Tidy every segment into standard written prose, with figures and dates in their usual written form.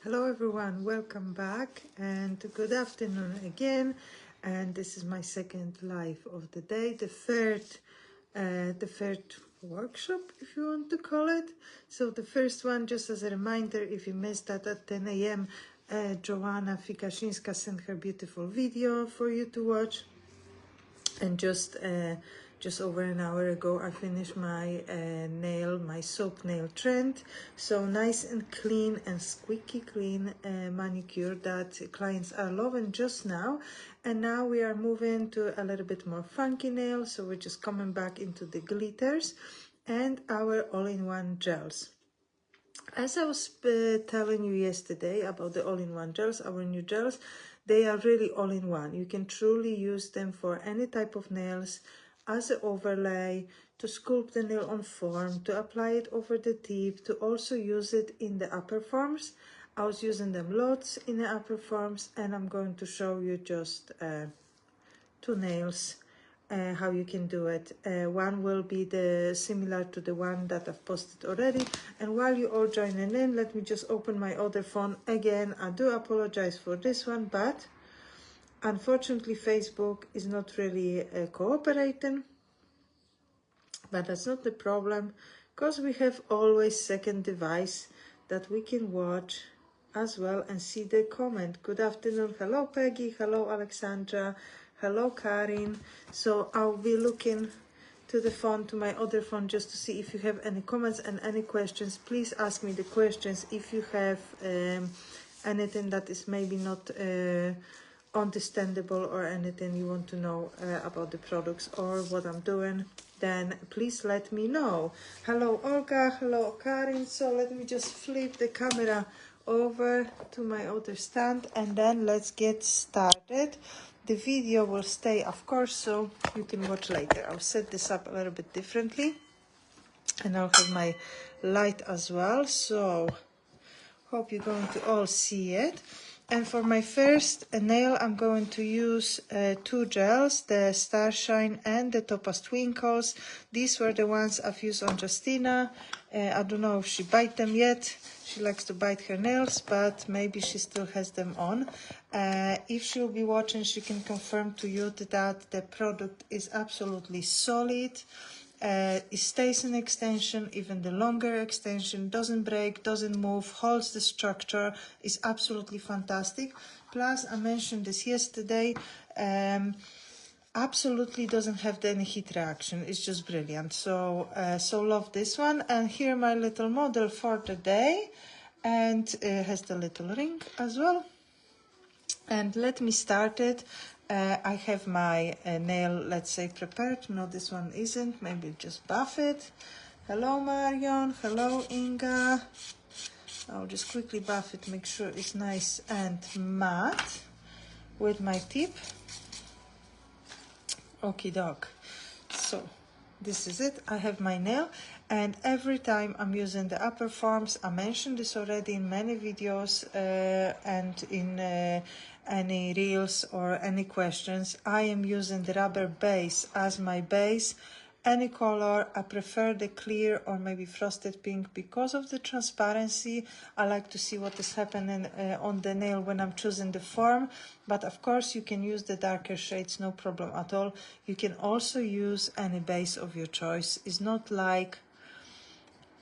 Hello everyone, welcome back and good afternoon again. And this is my second live of the day, the third workshop, if you want to call it. So the first one, just as a reminder, if you missed that at 10 a.m., Joanna Fikaszyńska sent her beautiful video for you to watch. And just over an hour ago I finished my my soap nail trend. So nice and clean and squeaky clean manicure that clients are loving just now. And now we are moving to a little bit more funky nails, so we're just coming back into the glitters and our all-in-one gels. As I was telling you yesterday about the all-in-one gels, our new gels, they are really all-in-one. You can truly use them for any type of nails, as an overlay, to sculpt the nail on form, to apply it over the tip, to also use it in the upper forms. I was using them lots in the upper forms, and I'm going to show you just two nails. How you can do it. One will be similar to the one that I've posted already. And while you all joining in, let me just open my other phone again. I do apologize for this one, but unfortunately Facebook is not really cooperating. But that's not the problem, because we have always second device that we can watch as well and see the comment. Good afternoon. Hello Peggy. Hello Alexandra. Hello Karin. So I'll be looking to the phone, to my other phone, just to see if you have any comments and any questions. Please ask me the questions if you have anything that is maybe not understandable, or anything you want to know about the products or what I'm doing, then please let me know. Hello Olga. Hello Karin. So let me just flip the camera over to my other stand and then let's get started. The video will stay, of course, so you can watch later. I'll set this up a little bit differently and I'll have my light as well, so hope you're going to all see it. And for my first nail, I'm going to use two gels, the Starshine and the Topaz Twinkles. These were the ones I've used on Justina. I don't know if she bite them yet. She likes to bite her nails, but maybe she still has them on. If she'll be watching, she can confirm to you that the product is absolutely solid. It stays in extension, even the longer extension, doesn't break, doesn't move, holds the structure, is absolutely fantastic. Plus, I mentioned this yesterday, absolutely doesn't have any heat reaction. It's just brilliant. So so love this one. And here my little model for the day, and has the little ring as well. And let me start it. I have my nail, let's say, prepared. No, this one isn't. Maybe just buff it. Hello Marion. Hello Inga. I'll just quickly buff it, make sure it's nice and matte with my tip. Okie doke. So this is it. I have my nail, and every time I'm using the upper forms, I mentioned this already in many videos and in any reels or any questions, I am using the rubber base as my base. Any color, I prefer the clear or maybe frosted pink because of the transparency. I like to see what is happening on the nail when I'm choosing the form. But of course you can use the darker shades, no problem at all. You can also use any base of your choice. It's not like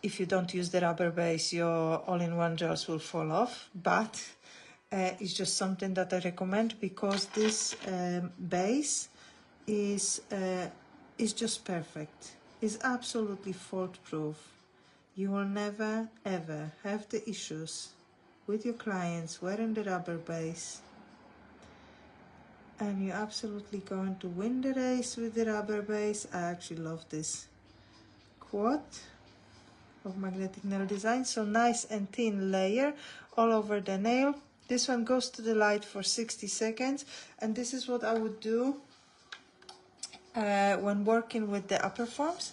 if you don't use the rubber base, your all-in-one gels will fall off. But it's just something that I recommend because this base is just perfect. It's absolutely fault-proof. You will never ever have the issues with your clients wearing the rubber base, and you're absolutely going to win the race with the rubber base. I actually love this quote of Magnetic Nail Design. So nice and thin layer all over the nail. This one goes to the light for 60 seconds, and this is what I would do when working with the upper forms,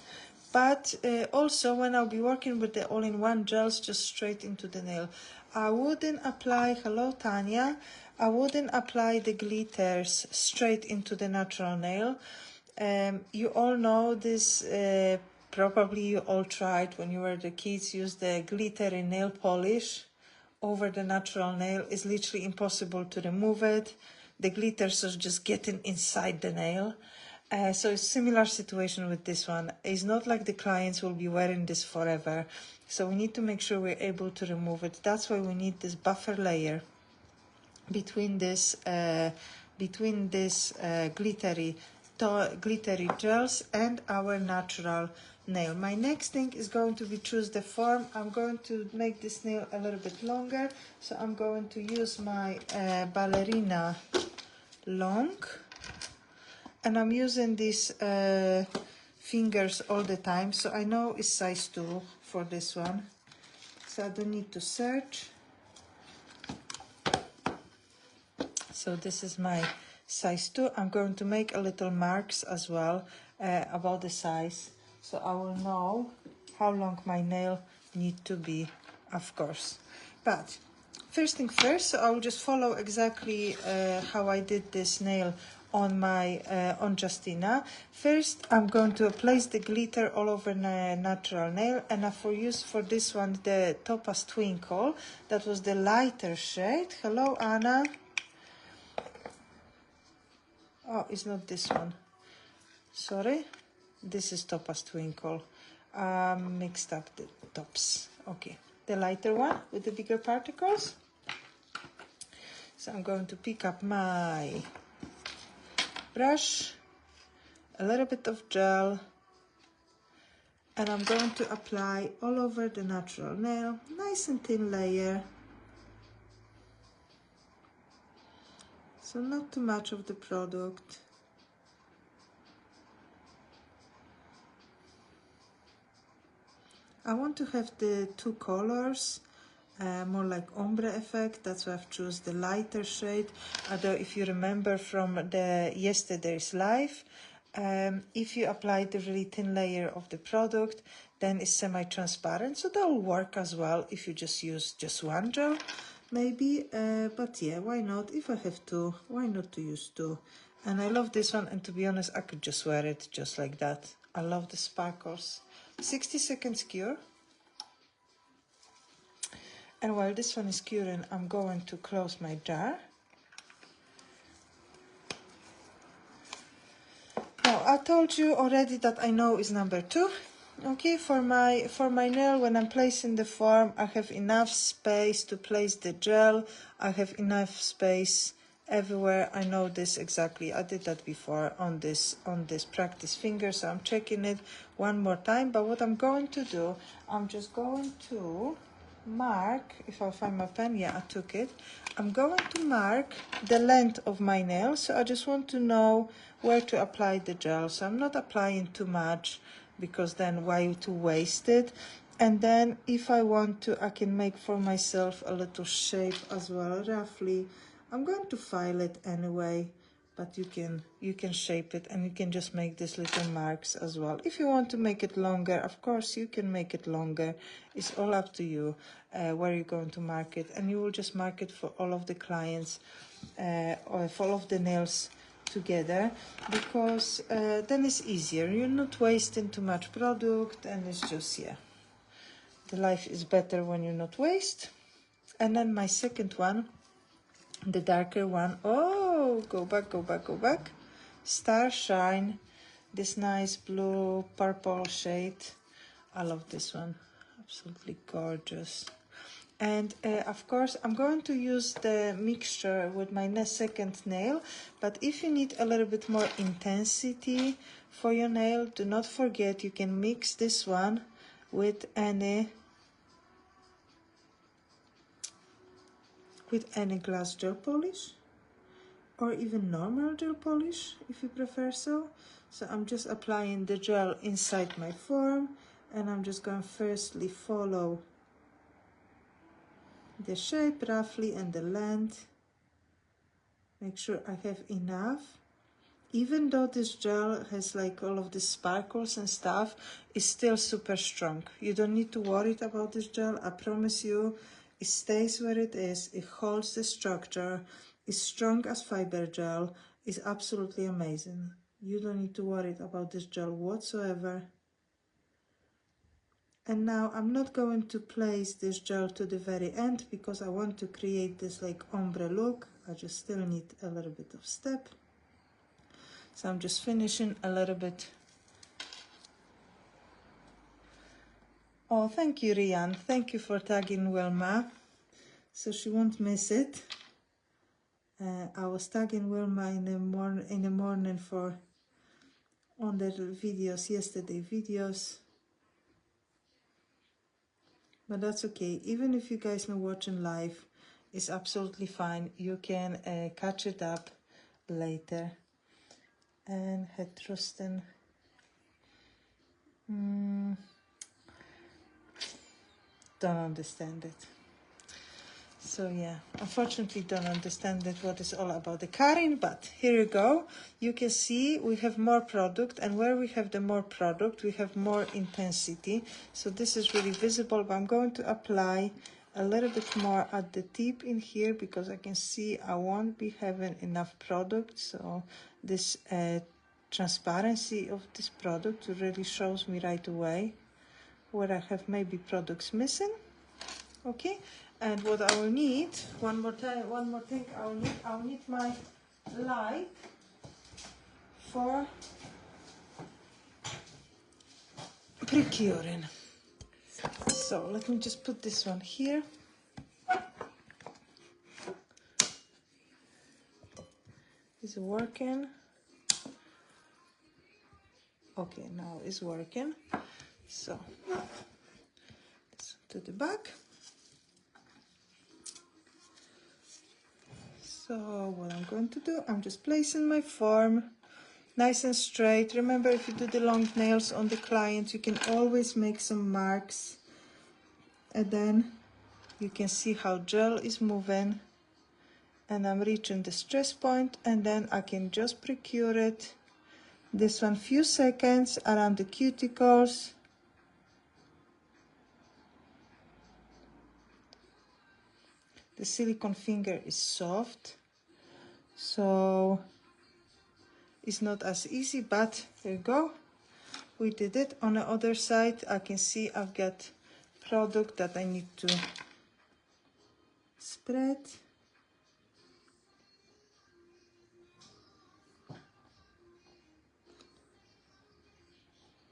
but also when I'll be working with the all-in-one gels just straight into the nail. I wouldn't apply, hello Tanya, I wouldn't apply the glitters straight into the natural nail. You all know this, probably you all tried when you were the kids, use the glitter in nail polish over the natural nail, it's literally impossible to remove it. The glitters are just getting inside the nail. So it's similar situation with this one. It's not like the clients will be wearing this forever. So we need to make sure we're able to remove it. That's why we need this buffer layer between this glittery gels and our natural nail. My next thing is going to be choose the form. I'm going to make this nail a little bit longer, so I'm going to use my ballerina long, and I'm using these fingers all the time, so I know it's size 2 for this one, so I don't need to search. So this is my size 2. I'm going to make a little marks as well about the size, so I will know how long my nail need to be, of course. But first thing first, so I will just follow exactly how I did this nail on my on Justina. First, I'm going to place the glitter all over the natural nail, and for this one the Topaz Twinkle. That was the lighter shade. Hello, Anna. Oh, it's not this one. Sorry. This is Topaz Twinkle. Mixed up the tops. Okay. The lighter one with the bigger particles. So I'm going to pick up my brush, a little bit of gel, and I'm going to apply all over the natural nail. Nice and thin layer. So not too much of the product. I want to have the 2 colors, more like ombre effect. That's why I've chosen the lighter shade. Although if you remember from the yesterday's live, if you apply the really thin layer of the product, then it's semi-transparent. So that will work as well if you just use just one gel. Maybe, but yeah, why not? If I have 2, why not to use 2? And I love this one, and to be honest, I could just wear it just like that. I love the sparkles. 60 seconds cure. And while this one is curing, I'm going to close my jar. Now, I told you already that I know is number 2. Okay, for my nail, when I'm placing the form, I have enough space to place the gel. I have enough space everywhere. I know this exactly. I did that before on this practice finger, so I'm checking it one more time. But what I'm going to do, I'm just going to mark, if I find my pen, yeah, I took it. I'm going to mark the length of my nail, so I just want to know where to apply the gel. So I'm not applying too much, because then why to waste it? And then if I want to, I can make for myself a little shape as well, roughly. I'm going to file it anyway, but you can shape it, and you can just make these little marks as well. If you want to make it longer, of course you can make it longer. It's all up to you where you're going to mark it, and you will just mark it for all of the clients or for all of the nails together, because then it's easier. You're not wasting too much product, and it's just, yeah, the life is better when you not waste. And then my second one, the darker one, oh, go back, Star Shine, this nice blue purple shade. I love this one, absolutely gorgeous. And of course, I'm going to use the mixture with my second nail, but if you need a little bit more intensity for your nail, do not forget you can mix this one with any glass gel polish, or even normal gel polish if you prefer so. So I'm just applying the gel inside my form, and I'm just going to firstly follow the shape roughly and the length. Make sure I have enough. Even though this gel has like all of the sparkles and stuff, it's still super strong. You don't need to worry about this gel. I promise you, it stays where it is. It holds the structure. It's strong as fiber gel. It's absolutely amazing. You don't need to worry about this gel whatsoever. And now I'm not going to place this gel to the very end because I want to create this like ombre look. I just still need a little bit of step. So I'm just finishing a little bit. Oh, thank you, Rian. Thank you for tagging Wilma, so she won't miss it. I was tagging Wilma in the morning for on the videos, yesterday videos. But that's okay. Even if you guys are watching live, it's absolutely fine. You can catch it up later. And head thrusting. Don't understand it. So yeah, unfortunately don't understand that what is all about the cutting, but here you go. You can see we have more product, and where we have the more product, we have more intensity. So this is really visible, but I'm going to apply a little bit more at the tip in here because I can see I won't be having enough product. So this transparency of this product really shows me right away where I have maybe products missing. Okay, and what I will need one more thing I'll need my light for procuring. So let me just put this one here. Is it working? Okay, now it's working. So to the back. So what I'm going to do, I'm just placing my form nice and straight. Remember, if you do the long nails on the client, you can always make some marks, and then you can see how gel is moving, and I'm reaching the stress point, and then I can just procure it. This one, few seconds around the cuticles. The silicone finger is soft, so it's not as easy, but there you go. We did it. On the other side, I can see I've got product that I need to spread.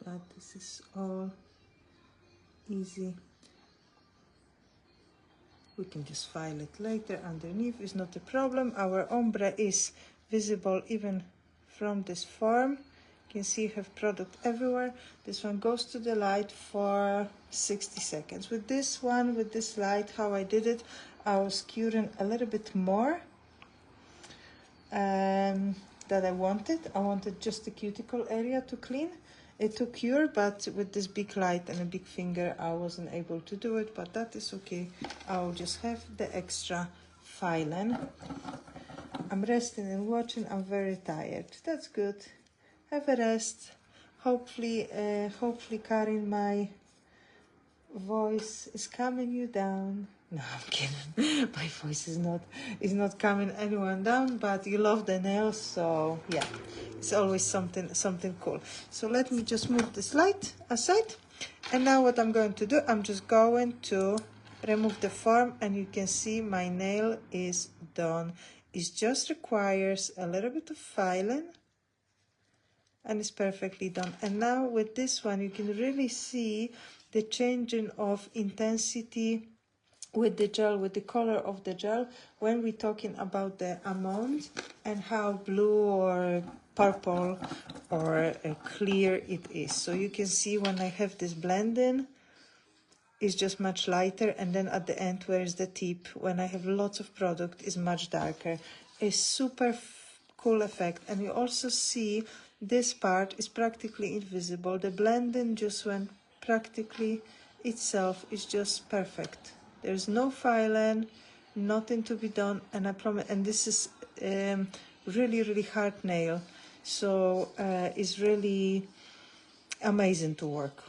But this is all easy. We can just file it later underneath, it's not a problem. Our ombre is visible even from this form. You can see you have product everywhere. This one goes to the light for 60 seconds. With this one, with this light, how I did it, I was curing a little bit more that I wanted. I wanted just the cuticle area to clean. It took cure, but with this big light and a big finger, I wasn't able to do it, but that is okay. I'll just have the extra filing. I'm resting and watching. I'm very tired. That's good. Have a rest. Hopefully, Karin, my voice is calming you down. No, I'm kidding. My voice is not calming anyone down, but you love the nails, so yeah, it's always something cool. So let me just move this light aside, and now what I'm going to do, I'm just going to remove the form, and you can see my nail is done. It just requires a little bit of filing, and it's perfectly done. And now with this one, you can really see the changing of intensity with the gel, with the color of the gel, when we're talking about the amount and how blue or purple or clear it is. So you can see when I have this blending, it's just much lighter, and then at the end where is the tip, when I have lots of product, is much darker. A super cool effect. And you also see this part is practically invisible. The blending just went practically itself, is just perfect. There's no filing, nothing to be done, and I promise. And this is really hard nail, so it's really amazing to work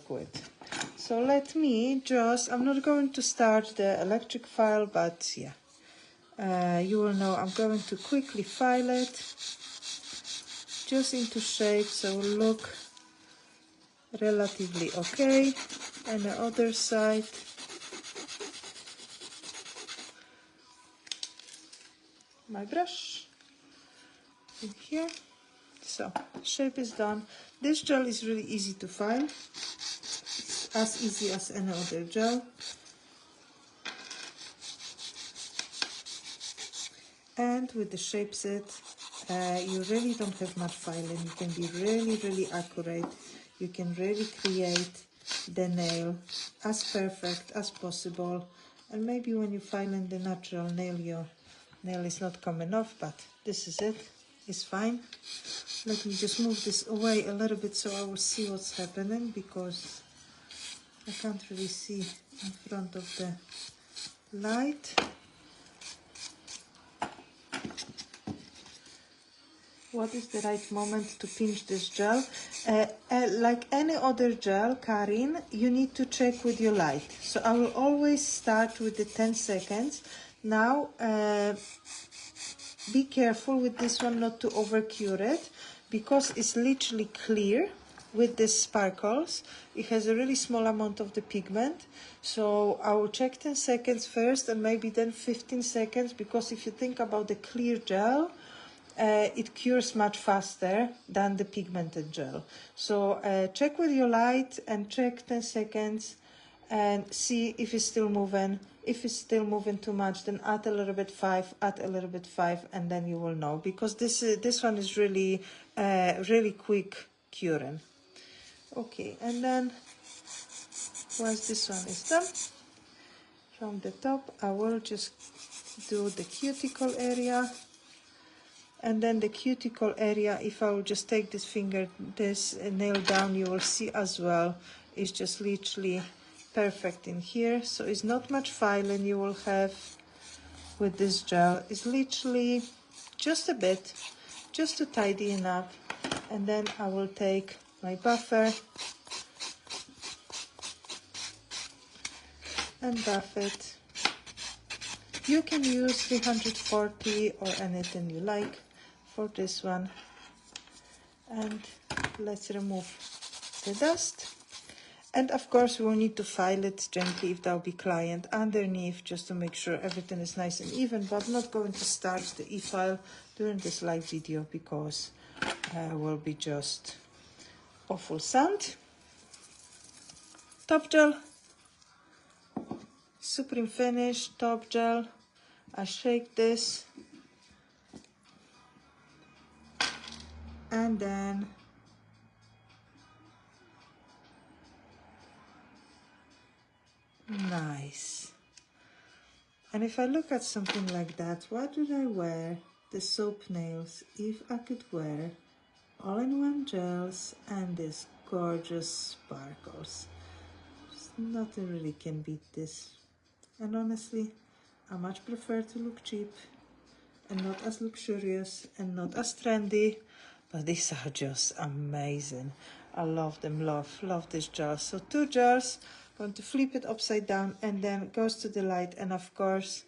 with. So let me just, I'm not going to start the electric file, but yeah, you will know I'm going to quickly file it just into shape, so look relatively okay. And the other side. My brush in here. So shape is done. This gel is really easy to file. It's as easy as any other gel. And with the shape set, you really don't have much filing. You can be really accurate. You can really create the nail as perfect as possible. And maybe when you file in the natural nail, your nail is not coming off, but this is it. It's fine. Let me just move this away a little bit so I will see what's happening, because I can't really see in front of the light. What is the right moment to pinch this gel? Like any other gel, Karin, you need to check with your light. So I will always start with the 10 seconds. Now, be careful with this one not to over cure it, because it's literally clear with the sparkles. It has a really small amount of the pigment. So I will check 10 seconds first and maybe then 15 seconds, because if you think about the clear gel, it cures much faster than the pigmented gel. So check with your light and check 10 seconds and see if it's still moving. If it's still moving too much, then add a little bit 5, add a little bit 5, and then you will know, because this one is really quick curing. Okay, and then once this one is done, from the top I will just do the cuticle area. And then the cuticle area, if I will just take this finger, this nail down, you will see as well, it's just literally perfect in here. So it's not much filing you will have with this gel. It's literally just a bit, just to tidy it up. And then I will take my buffer and buff it. You can use 340 or anything you like for this one. And let's remove the dust. And of course we will need to file it gently if that will be client underneath, just to make sure everything is nice and even. But I'm not going to start the e-file during this live video, because will be just awful sound. Top gel, supreme finish, top gel. I shake this, and then nice. And if I look at something like that, why did I wear the soap nails if I could wear all-in-one gels and these gorgeous sparkles? Just nothing really can beat this. And honestly, I much prefer to look cheap and not as luxurious and not as trendy, but these are just amazing. I love them, love this gel. So 2 gels, going to flip it upside down, and then goes to the light. And of course,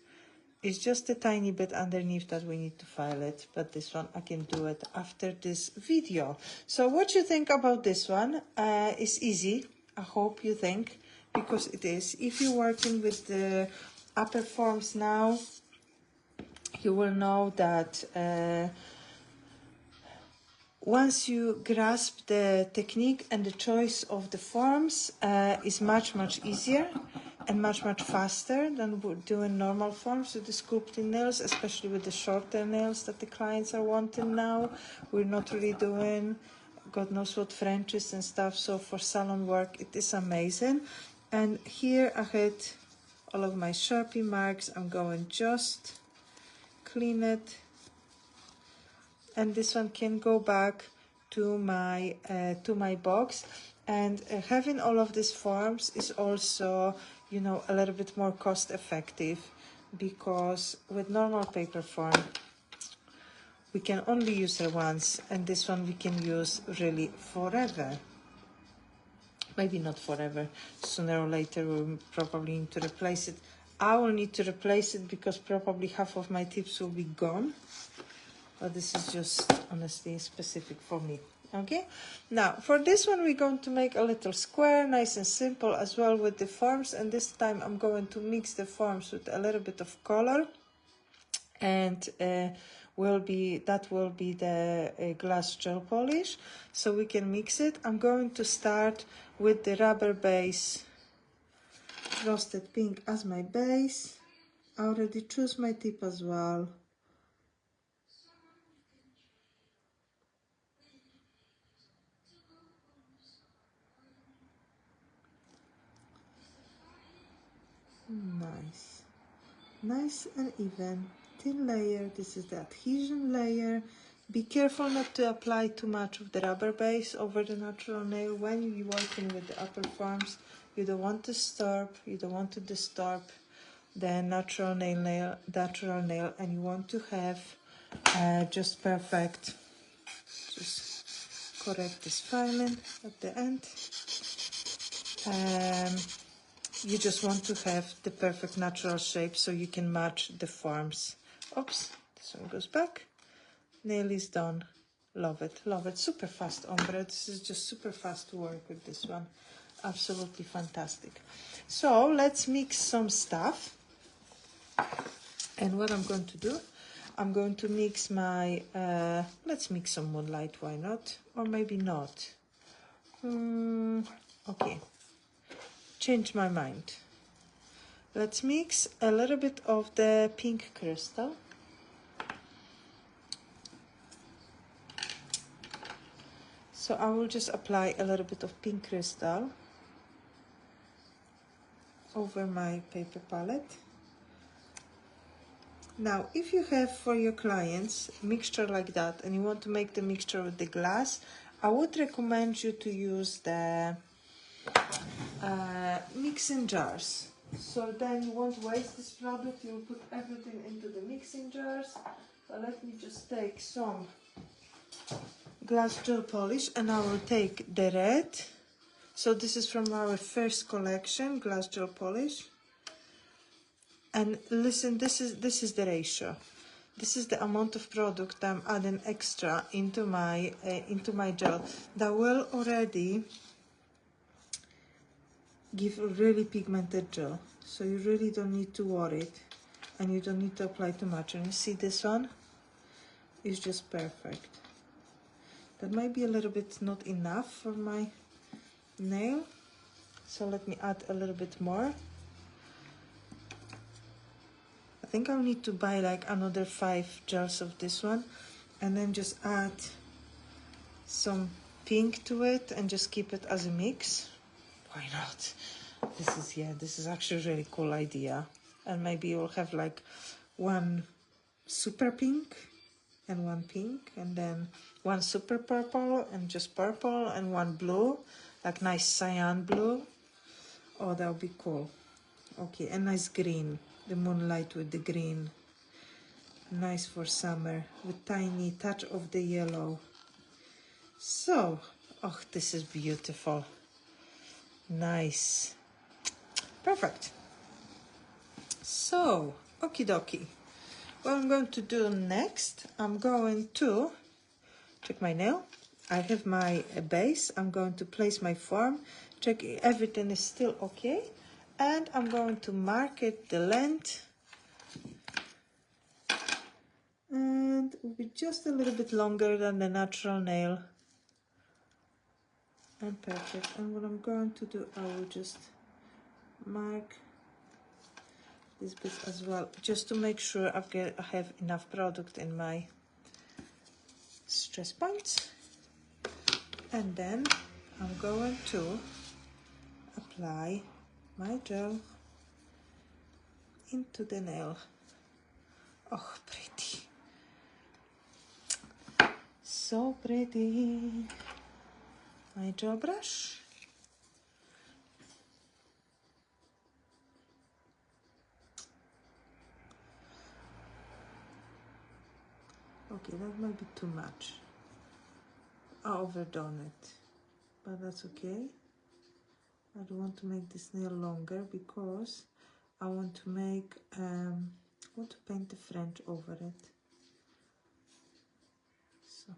it's just a tiny bit underneath that we need to file it, but this one I can do it after this video. So what you think about this one? It's easy, I hope you think, because it is. If you're working with the upper forms now, you will know that once you grasp the technique and the choice of the forms, is much easier and much faster than doing normal forms with the sculpting nails, especially with the shorter nails that the clients are wanting now. We're not really doing God knows what Frenches and stuff, so for salon work it is amazing. And here I had all of my Sharpie marks. I'm going just clean it, and this one can go back to my box. And having all of these forms is also, you know, a little bit more cost effective, because with normal paper form we can only use it once, and this one we can use really forever. Maybe not forever, sooner or later we'll probably need to replace it. I will need to replace it because probably half of my tips will be gone. But this is just honestly specific for me. Okay, now for this one we're going to make a little square, nice and simple as well with the forms, and this time I'm going to mix the forms with a little bit of color, and that will be the glass gel polish, so we can mix it. I'm going to start with the rubber base frosted pink as my base. I already choose my tip as well. Nice and even. Thin layer, this is the adhesion layer. Be careful not to apply too much of the rubber base over the natural nail when you're working with the upper forms. You don't want to disturb the natural nail, and you want to have just perfect. Just correct this filing at the end. You just want to have the perfect natural shape so you can match the forms. Oops, this one goes back. Nail is done. Love it, love it. Super fast ombre. This is just super fast to work with this one. Absolutely fantastic. So let's mix some stuff. And what I'm going to do, I'm going to mix my, let's mix some Moonlight, why not? Or maybe not. Okay. Change my mind. Let's mix a little bit of the pink crystal. So I will just apply a little bit of pink crystal over my paper palette. Now, if you have for your clients a mixture like that and you want to make the mixture with the glass, I would recommend you to use the mixing jars. So then you won't waste this product, you'll put everything into the mixing jars. So let me just take some glass gel polish and I will take the red. So this is from our first collection, glass gel polish. And listen, this is the ratio. This is the amount of product I'm adding extra into my gel. That will already give a really pigmented gel. So you really don't need to worry it. And you don't need to apply too much. And you see this one is just perfect. That might be a little bit not enough for my nail. So let me add a little bit more. I think I'll need to buy like another 5 gels of this one and then just add some pink to it and just keep it as a mix. Why not? This is actually a really cool idea. And maybe you'll have like one super pink and one pink, and then one super purple and just purple, and one blue, like nice cyan blue. Oh, that would be cool. Okay, and nice green, the moonlight with the green. Nice for summer with tiny touch of the yellow. So, oh, this is beautiful. Nice. Perfect. So, okie dokie. What I'm going to do next, I'm going to check my nail. I have my base. I'm going to place my form, check everything is still okay, and I'm going to mark it the length, and it will be just a little bit longer than the natural nail. And perfect. And what I'm going to do, I will just mark this bit as well, just to make sure I have enough product in my stress points. And then I'm going to apply my gel into the nail. Oh, pretty. So pretty. My gel brush. Okay, that might be too much. I overdone it, but that's okay. I don't want to make this nail longer because I want to make, want to paint the French over it. So,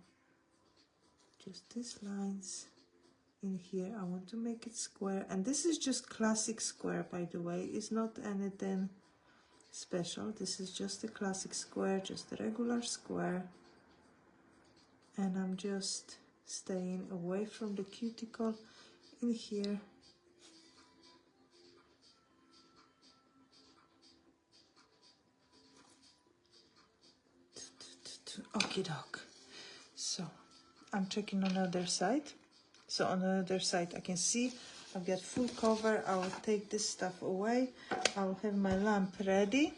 just these lines in here. I want to make it square, and this is just classic square, by the way. It's not anything special. This is just a classic square, just a regular square, and I'm just staying away from the cuticle in here. Okie doke. So I'm checking on the other side. So on the other side I can see I've got full cover. I will take this stuff away. I'll have my lamp ready.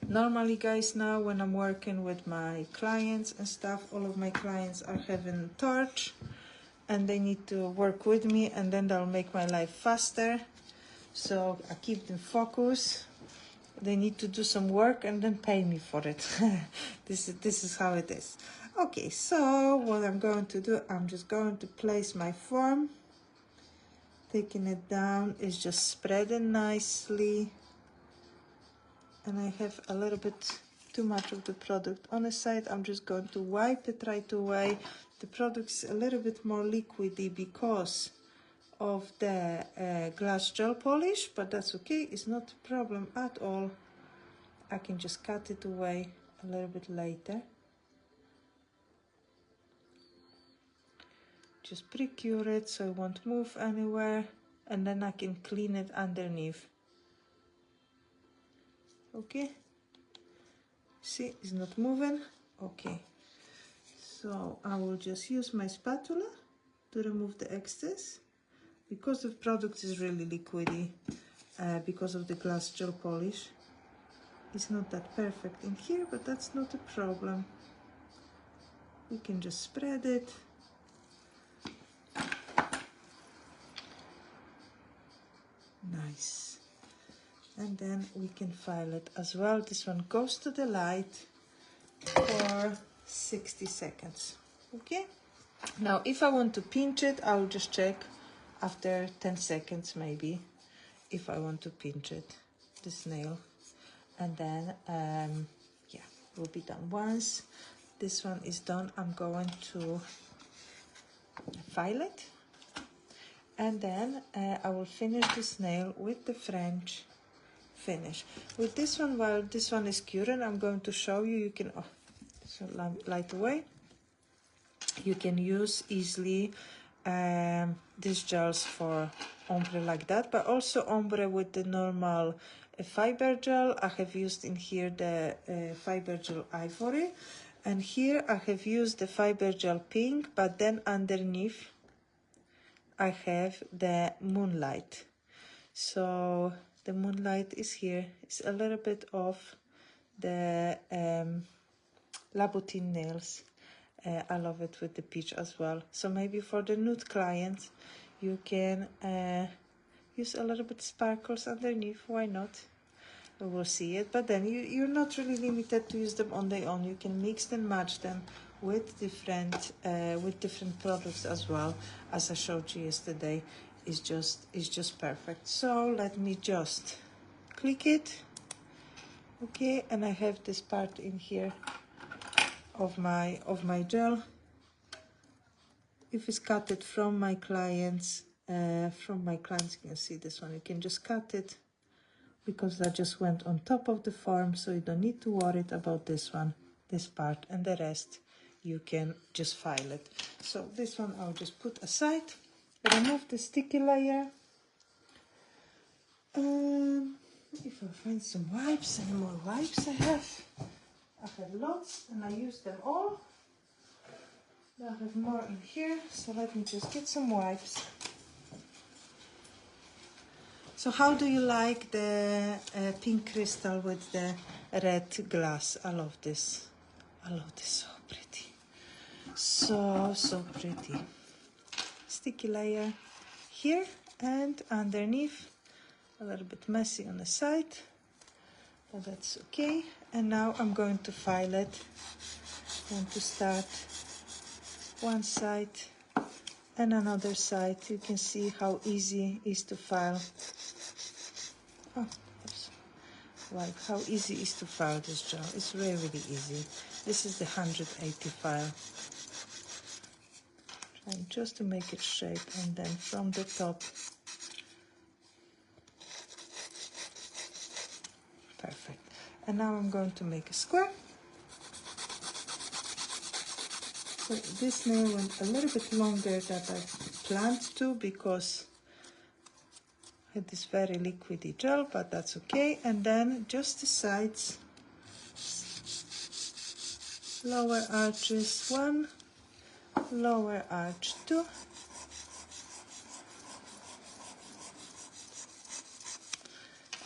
Normally, guys, now when I'm working with my clients and stuff, all of my clients are having torch and they need to work with me, and then that'll make my life faster. So I keep them focused. They need to do some work and then pay me for it. This is how it is. Okay, so what I'm going to do, I'm just going to place my form. Taking it down is just spreading nicely. And I have a little bit too much of the product on the side. I'm just going to wipe it right away. The product is a little bit more liquidy because of the glass gel polish, but that's okay. It's not a problem at all. I can just cut it away a little bit later. Just pre-cure it so it won't move anywhere, and then I can clean it underneath. Okay, see, it's not moving. Okay, so I will just use my spatula to remove the excess. Because the product is really liquidy, because of the glass gel polish, it's not that perfect in here, but that's not a problem. We can just spread it. Nice. And then we can file it as well. This one goes to the light for 60 seconds. Okay, now if I want to pinch it, I'll just check after 10 seconds maybe if I want to pinch it, this nail, and then yeah, we'll be done. Once this one is done, I'm going to file it, and then I will finish this nail with the French finish. With this one, while this one is curing, I'm going to show you, you can, so light away, you can use easily these gels for ombre like that, but also ombre with the normal fiber gel. I have used in here the fiber gel ivory, and here I have used the fiber gel pink, but then underneath I have the moonlight. So the moonlight is here. It's a little bit of the Labutin nails. I love it with the peach as well. So maybe for the nude clients, you can use a little bit sparkles underneath. Why not? We will see it. But then you're not really limited to use them on their own. You can mix and match them with different products as well. As I showed you yesterday, it's just perfect. So let me just click it. Okay, and I have this part in here of my gel. If it's cut it from my clients, you can see this one. You can just cut it because that just went on top of the form, so you don't need to worry about this one, this part, and the rest you can just file it. So this one I'll just put aside. Remove the sticky layer. If I find some wipes, any more wipes I have lots and I use them all. I have more in here, so let me just get some wipes. So how do you like the pink crystal with the red glass? I love this. I love this, so pretty. So pretty. Sticky layer here and underneath. A little bit messy on the side, but that's okay. And now I'm going to file it. I'm going to start one side and another side. You can see how easy it is to file. Oh, oops. Like how easy it is to file this gel. It's really, really easy. This is the 180 file. and just to make it shape, and then from the top. Perfect. And now I'm going to make a square. So this nail went a little bit longer than I planned to because I had this very liquidy gel, but that's okay. And then just the sides, lower arches 1, lower arch 2.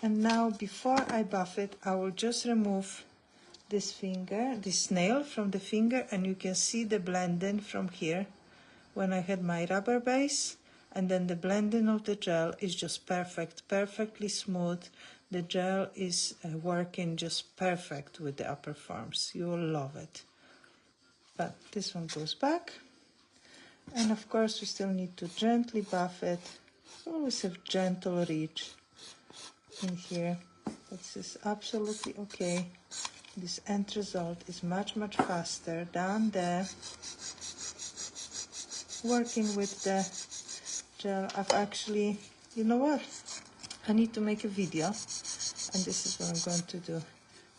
And now before I buff it, I will just remove this nail from the finger, and you can see the blending from here when I had my rubber base, and then the blending of the gel is just perfect, perfectly smooth. The gel is working just perfect with the upper forms. You will love it. But this one goes back, and of course we still need to gently buff it. Always have gentle reach in here. This is absolutely okay. This end result is much faster down there. Working with the gel, I've actually, you know what? I need to make a video, and this is what I'm going to do.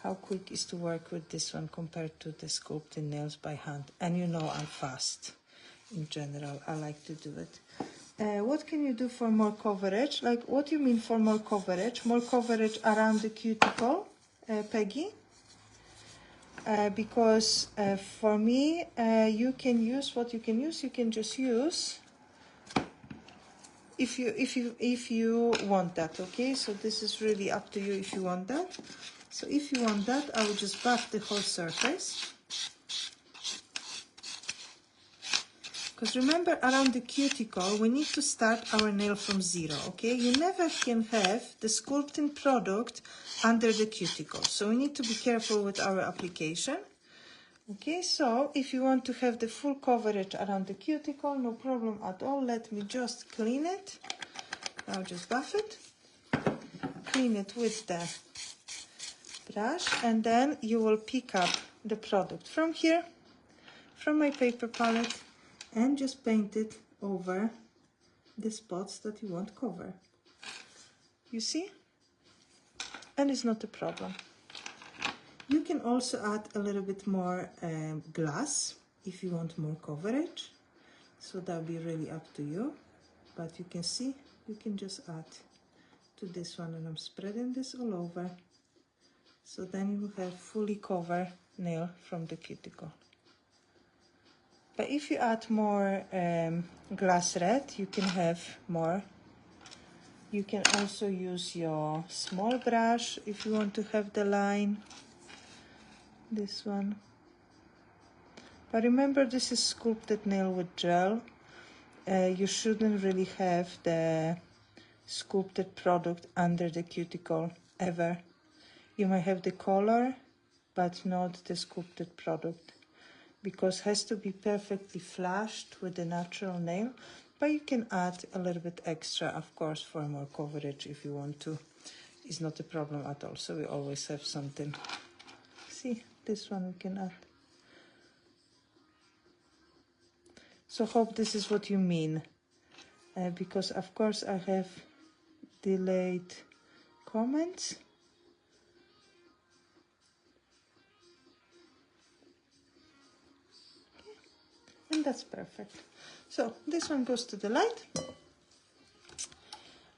How quick is to work with this one compared to the sculpting nails by hand. And you know I'm fast in general. I like to do it. What can you do for more coverage? Like, what do you mean for more coverage? More coverage around the cuticle, Peggy? Because for me, you can use what you can use. You can just use if you want that. Okay, so this is really up to you if you want that. So if you want that, I will just buff the whole surface. Because remember, around the cuticle, we need to start our nail from 0, okay? You never can have the sculpting product under the cuticle. So we need to be careful with our application. Okay, so if you want to have the full coverage around the cuticle, no problem at all. Let me just clean it. Now just buff it. Clean it with the brush, and then you will pick up the product from here, from my paper palette, and just paint it over the spots that you want cover. You see? And it's not a problem. You can also add a little bit more glass if you want more coverage. So that'll be really up to you. But you can see, you can just add to this one, and I'm spreading this all over. So then you will have fully covered nail from the cuticle. But if you add more glass red, you can have more. You can also use your small brush if you want to have the line. This one. But remember, this is sculpted nail with gel. You shouldn't really have the sculpted product under the cuticle ever. You might have the color, but not the sculpted product, because it has to be perfectly flashed with the natural nail. But you can add a little bit extra, of course, for more coverage if you want to. It's not a problem at all. So we always have something. See, this one we can add. So hope this is what you mean. Because of course I have delayed comments. And that's perfect. So this one goes to the light.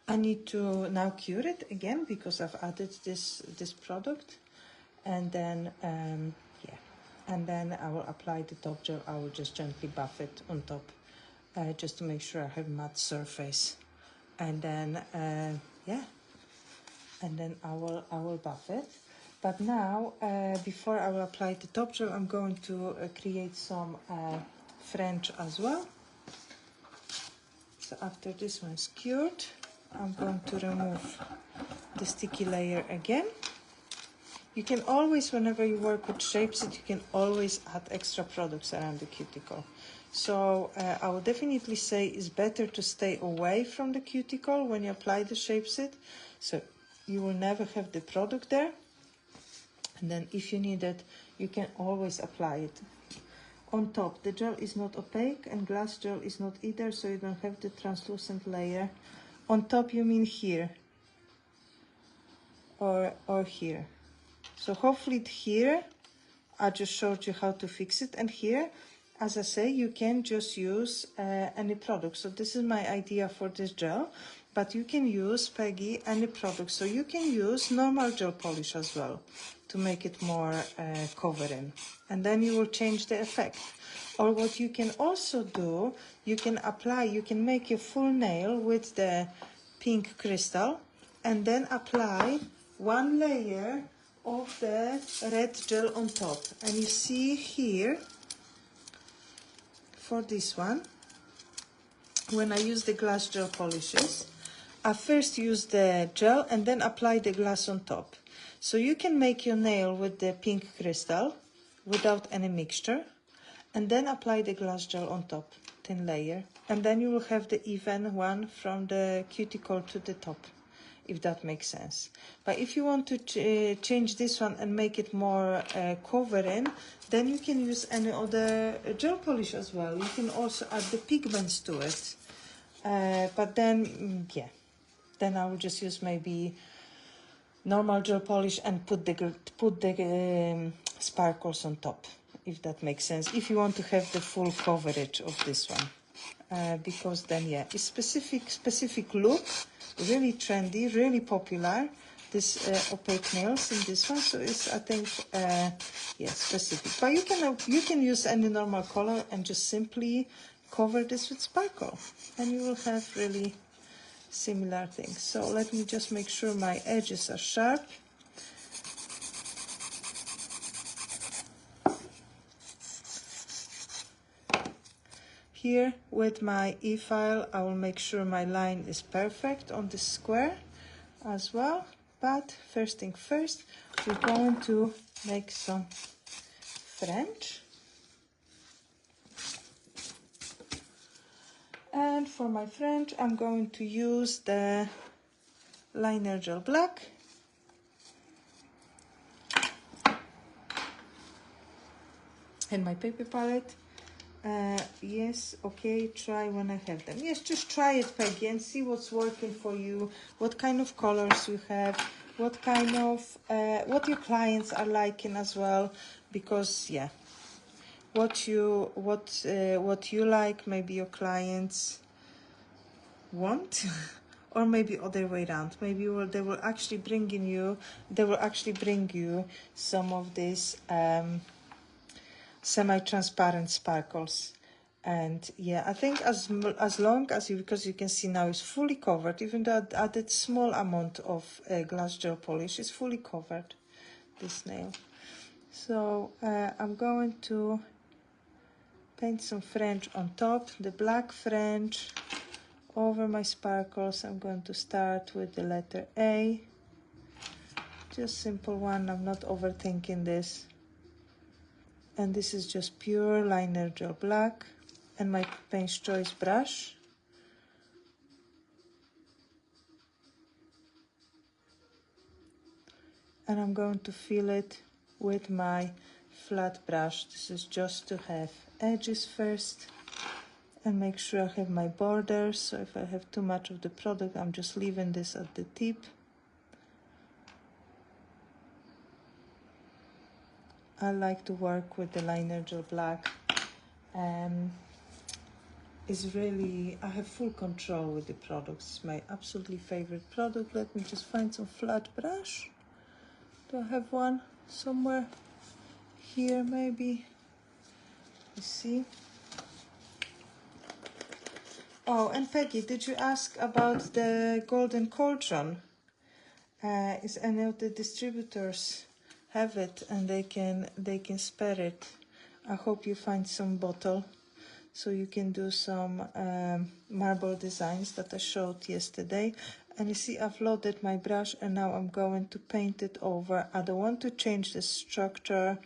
I need to now cure it again because I've added this product, and then and then I will apply the top gel. I will just gently buff it on top, just to make sure I have matte surface, and then and then I will buff it. But now before I will apply the top gel, I'm going to create some French as well. So after this one's cured, I'm going to remove the sticky layer again. You can always, whenever you work with shapes, you can always add extra products around the cuticle. So I would definitely say it's better to stay away from the cuticle when you apply the shape set. So you will never have the product there. And then if you need it, you can always apply it on top. The gel is not opaque and glass gel is not either, so you don't have the translucent layer. On top you mean here or here. So hopefully here, I just showed you how to fix it, and here, as I say, you can just use any product. So this is my idea for this gel, but you can use, Peggy, any product. So you can use normal gel polish as well to make it more covering, and then you will change the effect. Or what you can also do, you can apply, you can make a full nail with the pink crystal and then apply one layer of the red gel on top. And you see here, for this one, when I use the glass gel polishes, I first use the gel and then apply the glass on top. So you can make your nail with the pink crystal without any mixture, and then apply the glass gel on top, thin layer, and then you will have the even one from the cuticle to the top, if that makes sense. But if you want to change this one and make it more covering, then you can use any other gel polish as well. You can also add the pigments to it. But then, yeah, then I will just use maybe normal gel polish and put the sparkles on top, if that makes sense, if you want to have the full coverage of this one. Because then, yeah, it's specific look, really trendy, really popular, this opaque nails in this one. So it's, I think, yeah, specific. But you can use any normal color and just simply cover this with sparkle, and you will have really similar things. So let me just make sure my edges are sharp. Here with my e-file, I will make sure my line is perfect on this square as well. But first thing first, we're going to make some French. And for my French, I'm going to use the liner gel black. And my paper palette. Yes, okay, try when I have them. Yes, just try it, Peggy, and see what's working for you, what kind of colors you have, what kind of, what your clients are liking as well, because, yeah, what you like, maybe your clients want, or maybe other way around. Maybe they will actually bring you some of these semi-transparent sparkles. And yeah, I think as long as you, because you can see now it's fully covered, even though I added small amount of glass gel polish, it's fully covered, this nail. So I'm going to paint some French on top, the black French over my sparkles. I'm going to start with the letter A, just simple one. I'm not overthinking this. And this is just pure liner gel black and my Paints Choice brush. And I'm going to fill it with my flat brush. This is just to have edges first and make sure I have my borders. So if I have too much of the product, I'm just leaving this at the tip. I like to work with the liner gel black. It's really, I have full control with the products. It's my absolutely favorite product. Let me just find some flat brush. Do I have one somewhere here maybe? You see? Oh, and Peggy, did you ask about the golden cauldron? Is any of the distributors have it and they can spare it? I hope you find some bottle so you can do some marble designs that I showed yesterday. And you see, I've loaded my brush and now I'm going to paint it over. I don't want to change the structure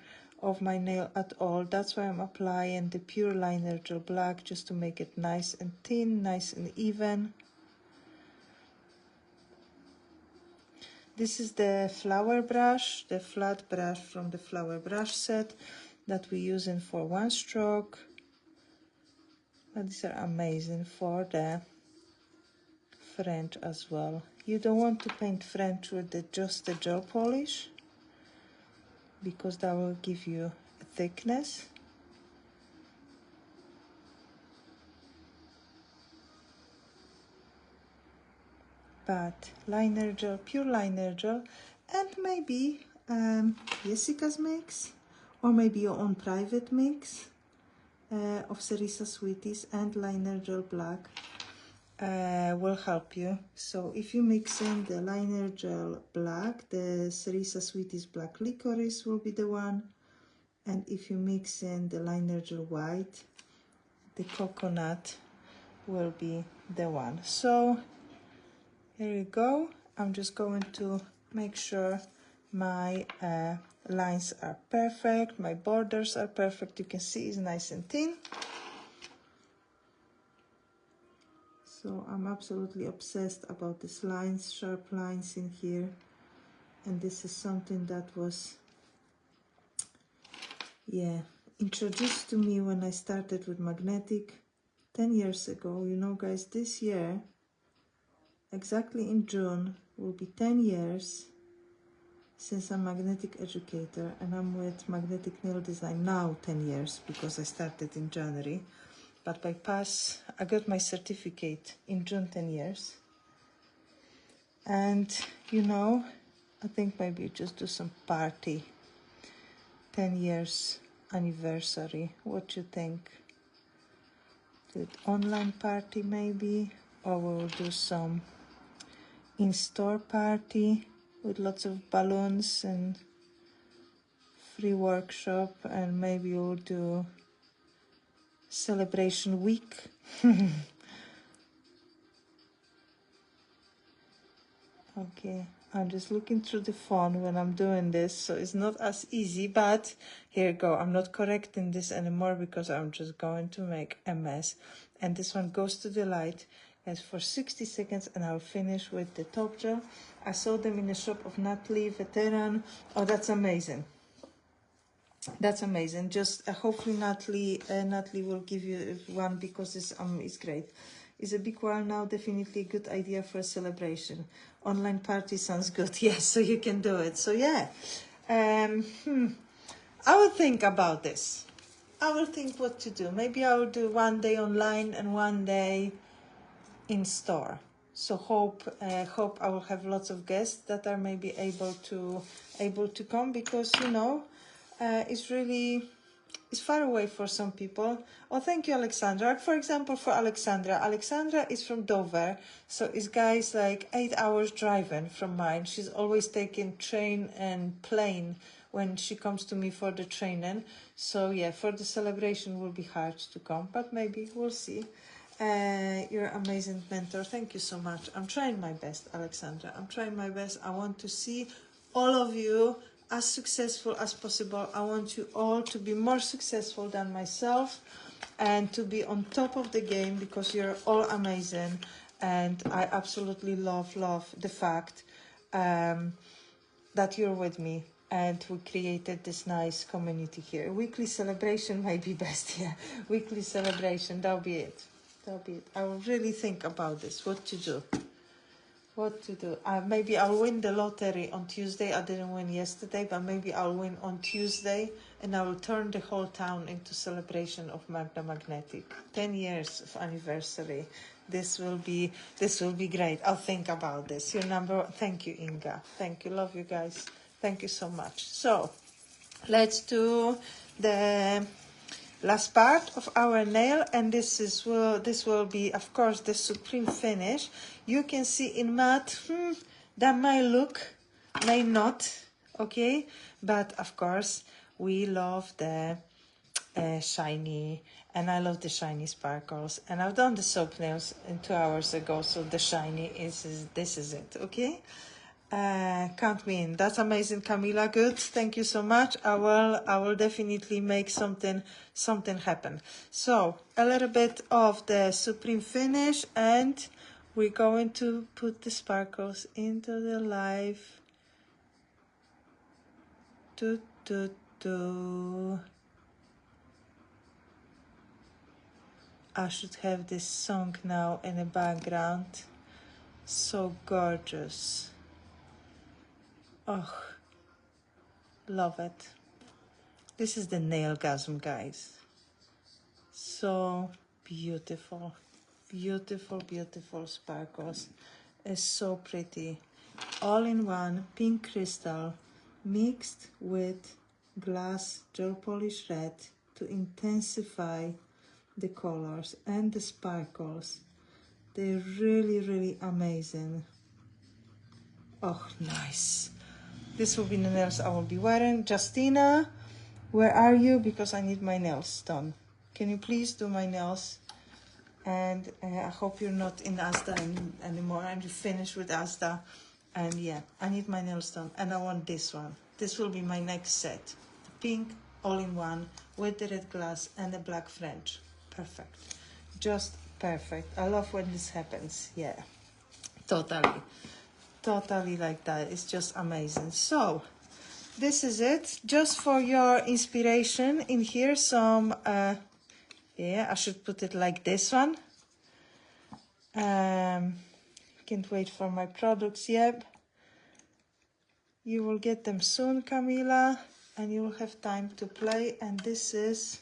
of my nail at all. That's why I'm applying the pure liner gel black, just to make it nice and thin, nice and even. This is the flower brush, the flat brush from the flower brush set. that we're using for one stroke, but these are amazing for the French as well. You don't want to paint French with just the gel polish, because that will give you a thickness. But liner gel, pure liner gel, and maybe Jessica's mix, or maybe your own private mix of Cerisa Sweeties and liner gel black will help you. So if you mix in the liner gel black, the Cerisa Sweeties black licorice will be the one, and if you mix in the liner gel white, the coconut will be the one. So here you go. I'm just going to make sure my lines are perfect, my borders are perfect. You can see it's nice and thin. So I'm absolutely obsessed about these lines, sharp lines in here. And this is something that was, yeah, introduced to me when I started with magnetic 10 years ago. You know, guys, this year, exactly in June, will be 10 years since I'm magnetic educator, and I'm with magnetic nail design now 10 years because I started in January. But I got my certificate in June 10 years. And, you know, I think maybe just do some party. 10 years anniversary. What you think? Do it online party maybe? Or we'll do some in-store party with lots of balloons and free workshop, and maybe we'll do celebration week. Okay, I'm just looking through the phone when I'm doing this, so it's not as easy, but here you go. I'm not correcting this anymore because I'm just going to make a mess. And this one goes to the light, guys, for 60 seconds, and I'll finish with the top gel. I saw them in the shop of Natalie Veteran. Oh, that's amazing. That's amazing. Just hopefully Natalie will give you one, because it's great. It's a big while now, definitely a good idea for a celebration. Online party sounds good. Yes, so you can do it. So yeah, I will think about this. I will think what to do. Maybe I will do one day online and one day in store. So hope I will have lots of guests that are maybe able to come, because you know it's far away for some people. Oh, thank you, Alexandra. For example, for Alexandra is from Dover, so it's guys like 8 hours driving from mine. She's always taking train and plane when she comes to me for the training. So yeah, for the celebration will be hard to come, but maybe we'll see. You're an amazing mentor. Thank you so much. I'm trying my best, Alexandra. I'm trying my best. I want to see all of you as successful as possible. I want you all to be more successful than myself and to be on top of the game, because you're all amazing. And I absolutely love the fact that you're with me, and we created this nice community here. Weekly celebration might be best. Yeah, weekly celebration, that'll be it. I will really think about this, what to do. Maybe I'll win the lottery on Tuesday. I didn't win yesterday, but maybe I'll win on Tuesday, and I will turn the whole town into celebration of Magda Magnetic. 10 years of anniversary. This will be great. I'll think about this. Your number. Thank you, Inga. Thank you. Love you guys. Thank you so much. So let's do the last part of our nail, and this will be, of course, the supreme finish. You can see in matte that might look, may not, okay, but of course we love the shiny, and I love the shiny sparkles, and I've done the soap nails 2 hours ago, so the shiny this is it, okay. Count me in. That's amazing, Camila. Good. Thank you so much. I will definitely make something happen. So a little bit of the supreme finish, and we're going to put the sparkles into the live. Do. I should have this song now in the background. So gorgeous. Oh, love it. This is the nailgasm, guys. So beautiful. Beautiful, beautiful sparkles. It's so pretty. All in one, pink crystal mixed with glass gel polish red to intensify the colors and the sparkles. They're really, really amazing. Oh, nice. This will be the nails I will be wearing. Justina, where are you? Because I need my nails done. Can you please do my nails? And I hope you're not in Asda anymore and you finished with Asda. And yeah, I need my nails done. And I want this one. This will be my next set. The pink all-in-one with the red glass and the black French. Perfect. Just perfect. I love when this happens. Yeah, totally. Totally like that. It's just amazing. So this is it. Just for your inspiration, in here some yeah, I should put it like this one. Can't wait for my products yet. You will get them soon, Camila, and you will have time to play. And this is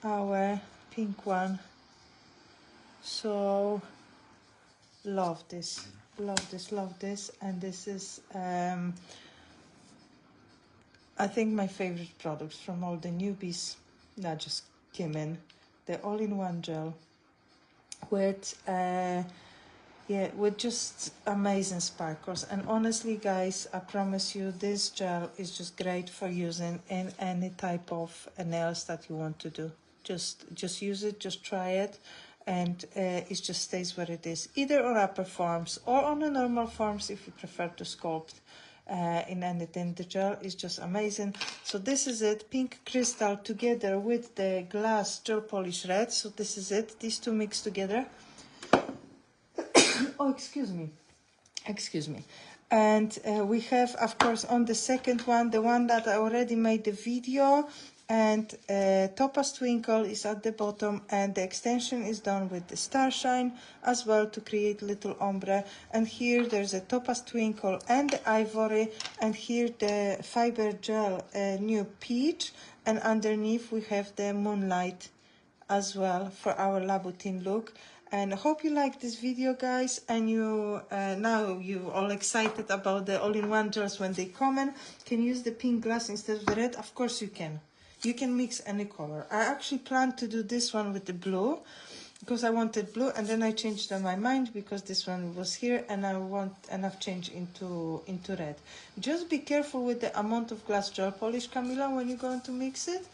our pink one. So love this, love this, love this. And this is I think my favorite products from all the newbies that just came in. The all-in-one gel with yeah, with just amazing sparkles. And honestly, guys, I promise you, this gel is just great for using in any type of nails that you want to do. Just use it, just try it, and it just stays where it is, either on upper forms or on the normal forms if you prefer to sculpt. In anything, the gel is just amazing. So this is it, pink crystal together with the glass gel polish red. So this is it, these two mixed together. Oh, excuse me. And we have, of course, on the second one, the one that I already made the video, and Topaz Twinkle is at the bottom, and the extension is done with the Starshine as well to create little ombre. And here there's a Topaz Twinkle and the Ivory, and here the fiber gel new peach, and underneath we have the Moonlight as well for our Labutin look. And I hope you like this video, guys, and you now you all excited about the all-in-one gels when they come in. Can you use the pink glass instead of the red? Of course you can. You can mix any color. I actually planned to do this one with the blue because I wanted blue, and then I changed my mind because this one was here and I've changed into red. Just be careful with the amount of glass gel polish, Camila, when you're going to mix it,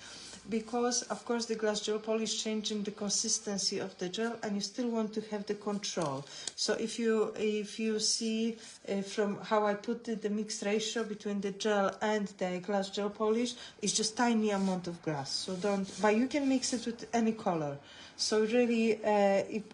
because of course the glass gel polish changing the consistency of the gel, and you still want to have the control. So if you see from how I put the mixed ratio between the gel and the glass gel polish, it's just tiny amount of glass. So but you can mix it with any color. So really,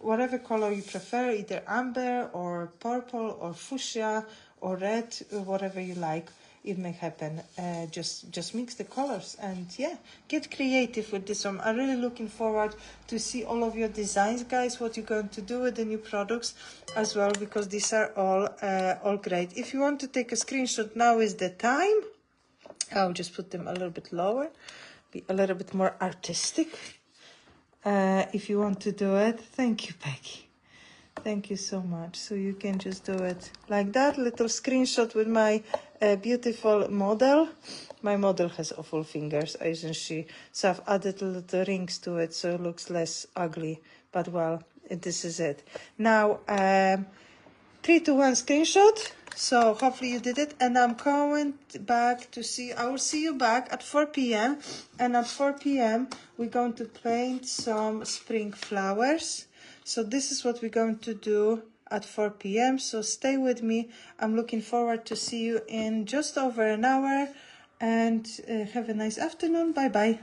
whatever color you prefer, either amber or purple or fuchsia or red, whatever you like, it may happen. Just mix the colors and yeah, get creative with this one. I'm really looking forward to see all of your designs, guys, what you're going to do with the new products as well, because these are all great. If you want to take a screenshot, now is the time. I'll just put them a little bit lower, be a little bit more artistic. If you want to do it, thank you, Peggy. Thank you so much. So you can just do it like that. Little screenshot with my beautiful model. My model has awful fingers, isn't she? So I've added little rings to it so it looks less ugly. But well, this is it. Now, 3, 2, 1 screenshot. So hopefully you did it. And I'm going back to see, I will see you back at 4 p.m. And at 4 p.m. we're going to paint some spring flowers. So this is what we're going to do at 4 p.m. So stay with me. I'm looking forward to see you in just over an hour. And have a nice afternoon. Bye-bye.